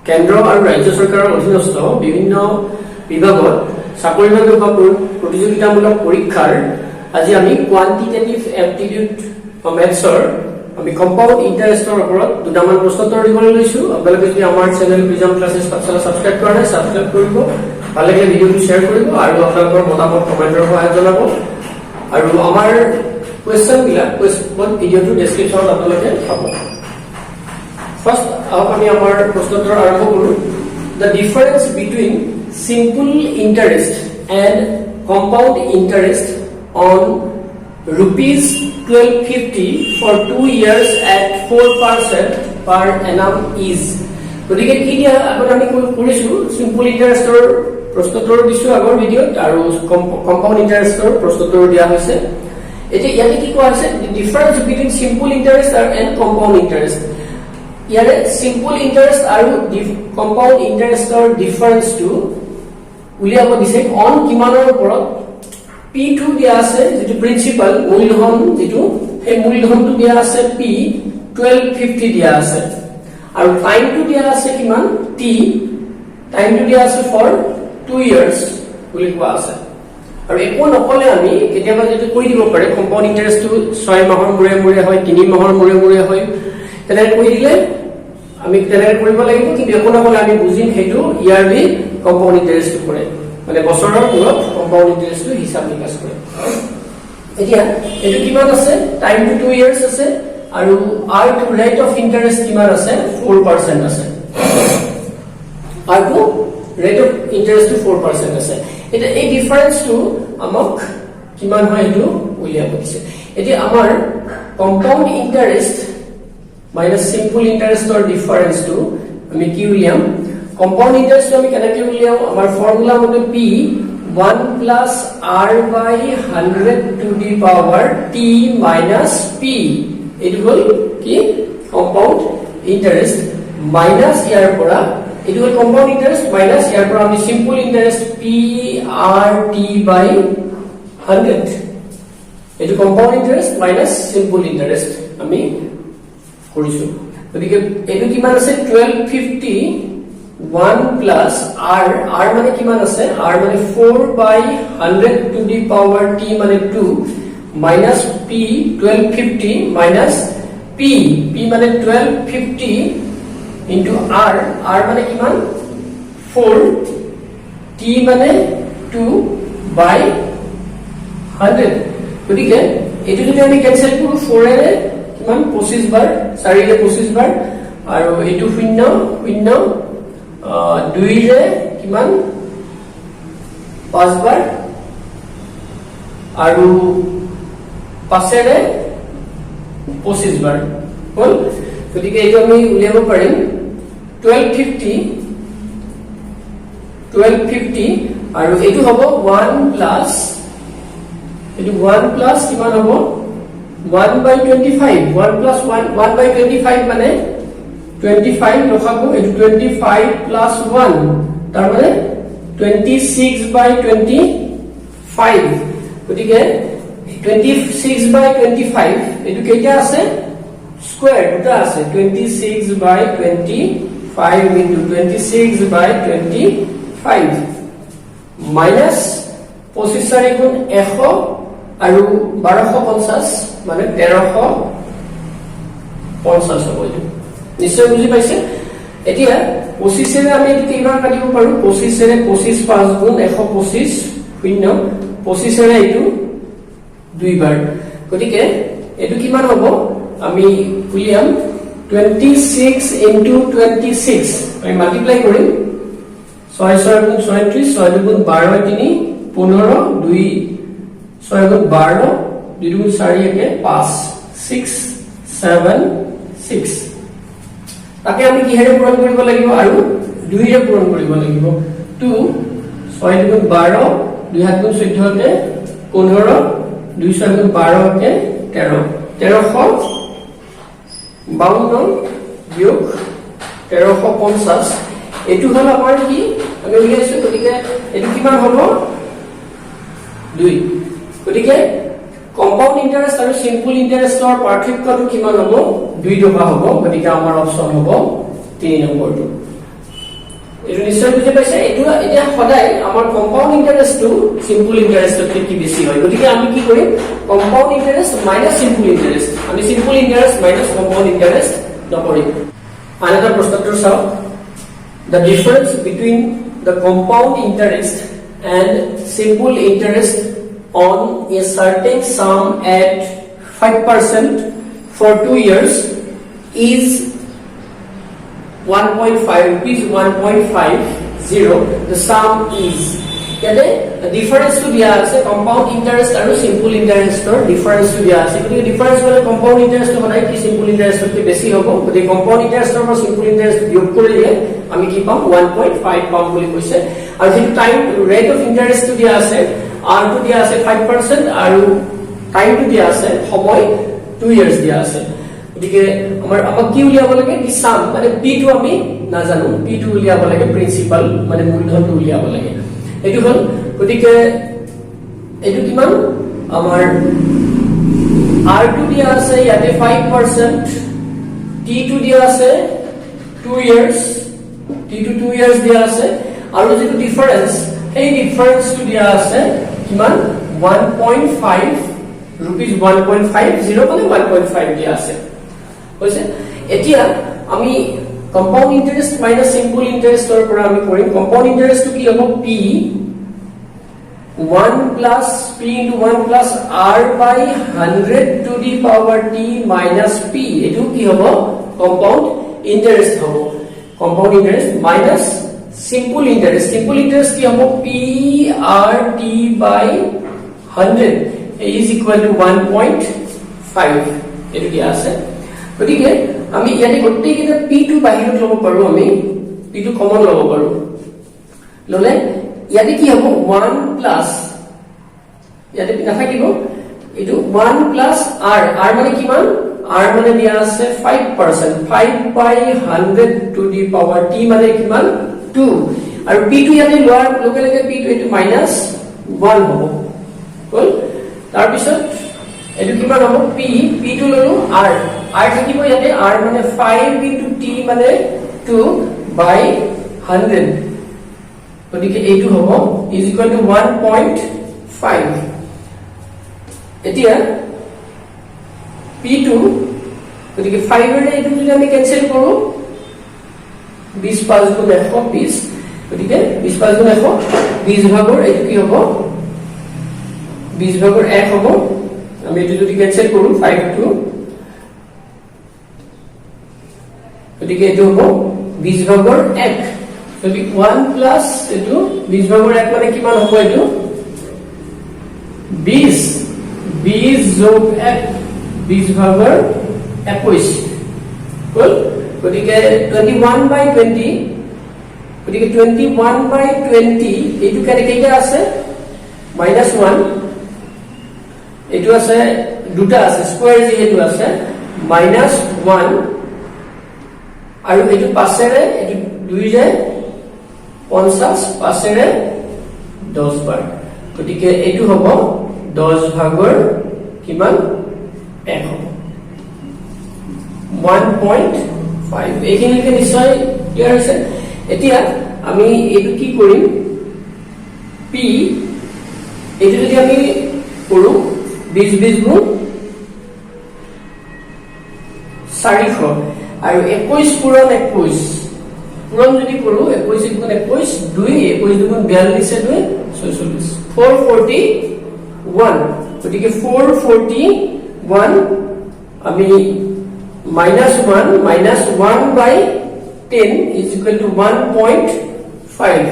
কেন্দ্ৰ আৰু ৰাজ্য চৰকাৰৰ অধীনস্থ বিভিন্ন বিভাগত চাকৰিৰ বাবে হোৱা প্ৰতিযোগিতামূলক পৰীক্ষাৰ আজি আমি কোৱান্টিটেটিভ এপ্টিটিউড মেথছৰ আমি কম্পাউণ্ড ইণ্টাৰেষ্টৰ ওপৰত দুটামান প্ৰশ্নোত্তৰ দিবলৈ লৈছো। আপোনালোকে যদি আমাৰ চেনেল প্ৰিজম ক্লাছেছ পাঠশালা সাবস্ক্ৰাইব কৰা নাই সাবস্ক্ৰাইব কৰিব, ভাল লাগিলে ভিডিঅ'টো শ্বেয়াৰ কৰিব আৰু আপোনালোকৰ মতামত কমেণ্টৰ সহায়ত জনাব। আৰু আমাৰ কুৱেশ্যনবিলাক ভিডিঅ'টো ডেছক্ৰিপশ্যনত আপোনালোকে পাব। ফাৰ্ষ্ট আমি আমাৰ প্ৰশ্নোত্তৰ আৰম্ভ কৰোঁ। The difference between simple interest and compound interest on rupees 1250 for 2 years at 4% per annum is. গতিকে এতিয়া আগত আমি কৰিছো সিম্পল ইন্টাৰেষ্টৰ প্ৰশ্নোত্তৰ দিছো আগৰ ভিডিঅ'ত আৰু কম্পাউণ্ড ইন্টাৰেষ্টৰ প্ৰশ্নোত্তৰ দিয়া হৈছে। এতিয়া ইয়াতে কি কোৱা হৈছে difference between simple interest and compound interest. ইয়াৰে সিম্পল ইন্টাৰেষ্ট আৰু কম্পাউণ্ড ইন্টাৰেষ্টৰ ডিফাৰেন্সটো উলিয়াব দিছে অন কিমানৰ ওপৰত P2 দিয়া আছে যেটো প্ৰিন্সিপাল মূলধন যেটো এই মূলধনটো দিয়া আছে P 1250 দিয়া আছে আৰু টাইমটো দিয়া আছে কিমান T টাইমটো দিয়া আছে ফৰ 2 ইয়াৰ্স বুলি কোৱা আছে। আৰু একো নকলে আমি কেতিয়াবা যেটো কৈ দিব পাৰে কম্পাউণ্ড ইন্টাৰেষ্টটো 6 মাহৰ মূৰে মূৰে হয় 3 মাহৰ মূৰে মূৰে হয় তেনে কৈ দিলে আমি তেনে কৰিব লাগিব, কিন্তু একো নকলে আমি বুজিম হেতু ইয়াৰলি কম্পাউণ্ড ইন্টাৰেষ্টটো কৰে মানে বছৰৰ মূৰত কম্পাউণ্ড ইন্টাৰেষ্টটো হিচাপ নিকাচ কৰে। এতিয়া এটো কিমান আছে টাইমটো 2 ইয়াৰ্স আছে আৰু r to rate of interest কিমান আছে 4% আছে আৰু ৰেট অফ ইন্টাৰেষ্টটো 4% আছে। এটা এই ডিফাৰেন্সটো আমাক কিমান হয় এটো উলিয়াব দিছে। এতিয়া আমাৰ কম্পাউণ্ড ইন্টাৰেষ্ট মাইনাস সিম্পল ইন্টাৰেষ্টৰ ডিফাৰেন্সটো আমি কি উলিয়াম কম্পাউণ্ড ইন্টাৰেষ্ট আমি কেনেকৈ উলিয়াও আমাৰ ফৰ্মুলা মতে p 1 plus r by 100 to the power t minus p এটো হল কি কম্পাউণ্ড ইন্টাৰেষ্ট মাইনাস ইয়াৰ পৰা এটো হল কম্পাউণ্ড ইন্টাৰেষ্ট মাইনাস ইয়াৰ পৰা আমি simple interest p r t by 100 এটো compound interest minus simple interest আমি কৰিছো। গতিকে এটো কিমান আছে 1250 1 plus r r মানে কিমান আছে r মানে 4 by 100 to the power t মানে 2 minus p 1250 minus p p মানে 1250 into r r মানে কিমান 4 t মানে 2 by 100। গতিকে এটো যদি আমি ক্যান্সেল কৰো 4 এৰে কিমান 25 বাৰ 4 এৰে 25 বাৰ আৰু এটো 0 0 2 ৰে কিমান 5 বাৰ আৰু 5 ৰে 25 বাৰ হল। গতিকে এইটো আমি উলিয়াব পাৰিম 1250 আৰু এইটো হ'ব 1 প্লাস এটো 1 প্লাস কিমান হ'ব 1 by 25 1 plus 1 by 25 মানে 25 লখাবো এটো 25 plus 1 তার মানে 26 by 25 গটিকে 26 by 25 এটো কেইটা আছে স্কয়ার দুটা আছে 26 by 25 into 26 by 25 minus 25 গুণ 100 আৰু 1250 মানে 1350 হ'ব এটো নিশ্চয় বুজি পাইছে। এতিয়া 25 এৰে আমি এটো কিমান কাটিব পাৰো 25 এৰে 25 5 গুণ 125 শূন্য 25 এৰে এটো দুই বাৰ গটিকে এটো কিমান হ'ব আমি উলিয়াম 26 into 26 আমি মাল্টিপ্লাই কৰিম 6 6 গুণ 36 6 গুণ 12 3 15 2 6 গুণ 12 2 গুণ 4 একে 5 6 7 6 তাকে আমি কিহেৰে পূৰণ কৰিব লাগিব আৰু 2 ৰে পূৰণ কৰিব লাগিব 2 6 গুণ 12 2 7 গুণ 14 কে 15 2 6 গুণ 12 কে 13 1352 বিয়োগ 1350 এটো হল আমাৰ কি আমি উলিয়াইছো গতিকে এটো কিমান হ'ব 2 গতিকে কম্পাউণ্ড ইন্টাৰেষ্ট আৰু সিম্পল ইন্টাৰেষ্টৰ পাৰ্থক্যটো কিমান হ'ব 2 টকা হ'ব গতিকে আমাৰ অপচন হ'ব 3 নম্বৰটো। এটো নিশ্চয় বুজি পাইছে এটো এটা সদায় আমাৰ কম্পাউন্ড ইন্টাৰেস্টটো সিম্পল ইন্টাৰেস্টতকৈ কি বেছি হয় গতিকে আমি কি কৰিম compound interest minus simple interest আমি simple interest minus compound interest নকৰিম আনটা প্ৰশ্নটো চাও the difference between the compound interest and simple interest on a certain sum at 5% for 2 years is 1.5 rupees 1.50 the sum is kade the difference to dia ase compound interest aru simple interest or difference to dia ase because difference hole compound interest to honai ki simple interest to beshi hobo the compound interest or simple interest yog korile ami ki pam 1.5 pam boli koise aru the time rate of interest to dia ase r to dia ase 5% aru time to dia ase homoy 2 years dia ase গতিকে আমাৰ আমাক কি উলিয়াব লাগে কি সাম মানে p টো আমি না জানো p টো উলিয়াব লাগে প্ৰিন্সিপাল মানে মূলধনটো উলিয়াব লাগে এটো হল গতিকে এটো কিমান আমাৰ r টো দিয়া আছে ইয়াতে 5% t টো দিয়া আছে 2 years t টো 2 years দিয়া আছে আৰু যেটো ডিফাৰেন্স এই ডিফাৰেন্সটো দিয়া আছে কিমান 1.5 rupees 1.50 মানে 1.5 দিয়া আছে কইছে এতিয়া আমি কম্পাউন্ড ইন্টারেস্ট মাইনাস সিম্পল ইন্টাৰেস্টৰ পৰা আমি কৰিম কম্পাউন্ড ইন্টারেস্ট কি হ'ব p 1 plus p into 1 plus r by 100 to the power t minus p এটো কি হ'ব কম্পাউন্ড ইন্টারেস্ট হ'ব compound interest minus simple interest কি হ'ব p r t by 100 is equal to 1.5 এটো কি আছে গতিকে আমি ইয়াতে গটে কিটা p2 বাহিৰত লব পাৰো আমি p2 কমন লব পাৰো ললে ইয়াতে কি হ'ব 1 প্লাস ইয়াতে নাথাকিব এটো 1 প্লাস r r মানে কিমান r মানে দিয়া আছে 5% 5 by 100 to the power t মানে কিমান 2 আৰু p2 ইয়াতে লোৱাৰ লগে লগে p2 এটো মাইনাস 1 হ'ব কল তাৰ পিছত এটো কিমান হ'ব p2 ললো r থাকিব ইয়াতে r মানে 5 into t মানে 2 by 100 গতিকে এইটো হ'ব is equal to 1.5 এতিয়া p2 গতিকে 5 এৰে এইটো যদি আমি ক্যান্সেল কৰো 20 5 গুণ 120 গতিকে 20 5 গুণ 100 20 ভাগৰ এইটো কি হ'ব 20 ভাগৰ 1 হ'ব আমি এটো যদি ক্যান্সেল কৰো 5 টু গতিকে এটো হ'ব 20 ভাগৰ 1 গতিকে 1 প্লাস এটো 20 ভাগৰ 1 মানে কিমান হ'ব এটো 20 যোগ 1 20 ভাগৰ 21 কল গতিকে 21 by 20 গতিকে 21 by 20 এটো কেনেকে আছে -1 এটো আছে দুটা আছে স্কয়ার যেহেতু আছে -1 আৰু এটো পাছেৰে এটো 2 যায় 50 পাছেৰে 10 বাৰ গতিকে এটো হ'ব 10 ভাগৰ কিমান 1 হ'ব 1.5 এইখিনিকে নিশ্চয় ক্লিয়াৰ হৈছে এতিয়া আমি এটো কি কৰিম p এটো যদি আমি কৰো 20 গুণ 400 আৰু 21 পূৰণ 21 পূৰণ যদি কৰো 21 গুণ 21 2 21 গুণ 42 2 46 441 গতিকে 441 আমি -1 by 10 is equal to 1.5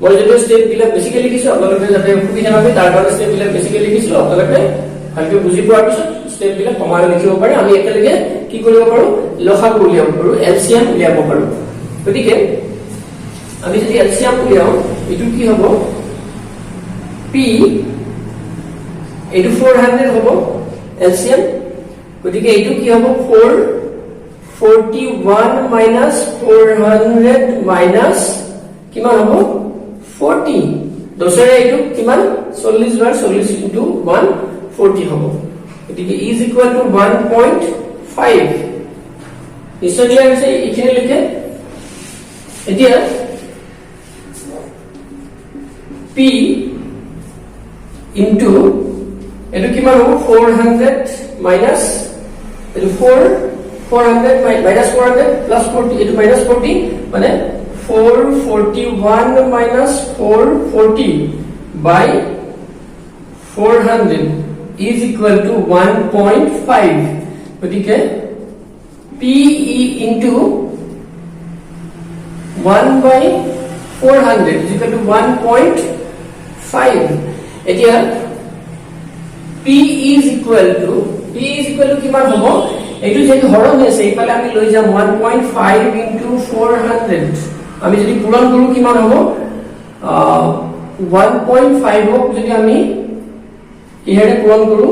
মই যেটো স্টেপ বিলাক বেসিক্যালি লিখিছো আপোনালোকে যাতে সুবিধা পাবে তাৰ কাৰণে স্টেপ বিলাক বেসিক্যালি লিখিছো আপোনালোকে ভালকৈ বুজি পোৱাৰ পিছত স্টেপ বিলাক কমাই লিখিব পাৰে আমি একেলগে কি কৰিব পাৰো লসাগু উলিয়াব পাৰো এলসিএম উলিয়াব পাৰো গতিকে আমি যদি এলসিএম উলিয়াও এটো কি হ'ব p এটো 400 হ'ব এলসিএম গতিকে এটো কি হ'ব 41 minus 400 minus কিমান হ'ব 40 দশৰে এটো কিমান 40 বাৰ 40 into 1 40 হ'ব গতিকে is equal to 1.5 নিশ্চয় হৈছে এইখিনি লিখে এতিয়া into এটো কিমান হ'ব 400 minus এটো 400 minus 400 plus 40 এটো minus 40 মানে 441 minus 440 by 400 is equal to 1.5 গতিকে PE into 1 by 400 is equal to 1.5 এতিয়া P is equal to কিমান হ'ব এইটো যেটো হৰণ আছে এইফালে আমি লৈ যাম 1.5 into 400 আমি যদি পূৰণ কৰো কিমান হ'ব 1.5 হক যদি আমি ইহেৰে পূৰণ কৰো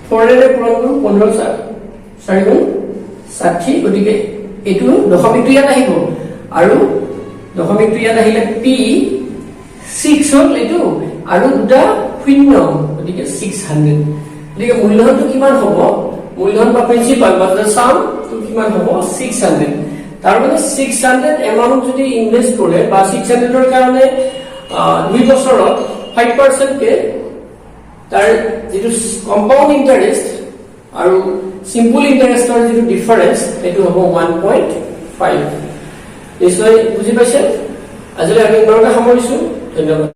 4 ৰে পূৰণ কৰো 15 4 গুণ 60 গতিকে এটো দশমিকটো ইয়াত আহিব আৰু দশমিকটো ইয়াত আহিলে p 6 হল এটো আৰু দুটা শূন্য গতিকে 600 গতিকে মূলধনটো কিমান হ'ব মূলধন বা প্ৰিন্সিপাল বা the sum তো কিমান হ'ব 600 তাৰ মানে 600 এমাউন্ট যদি ইনভেস্ট কৰে বা 600 ৰ কাৰণে 2 বছৰত 5% কে তাৰ যেটো কম্পাউন্ড ইন্টাৰেষ্ট আৰু সিম্পল ইন্টাৰেষ্টৰ যেটো ডিফাৰেন্স এটো হ'ব 1.5 নিশ্চয় বুজি পাইছে আজিলৈ আমি ইমানটা সামৰিছো ধন্যবাদ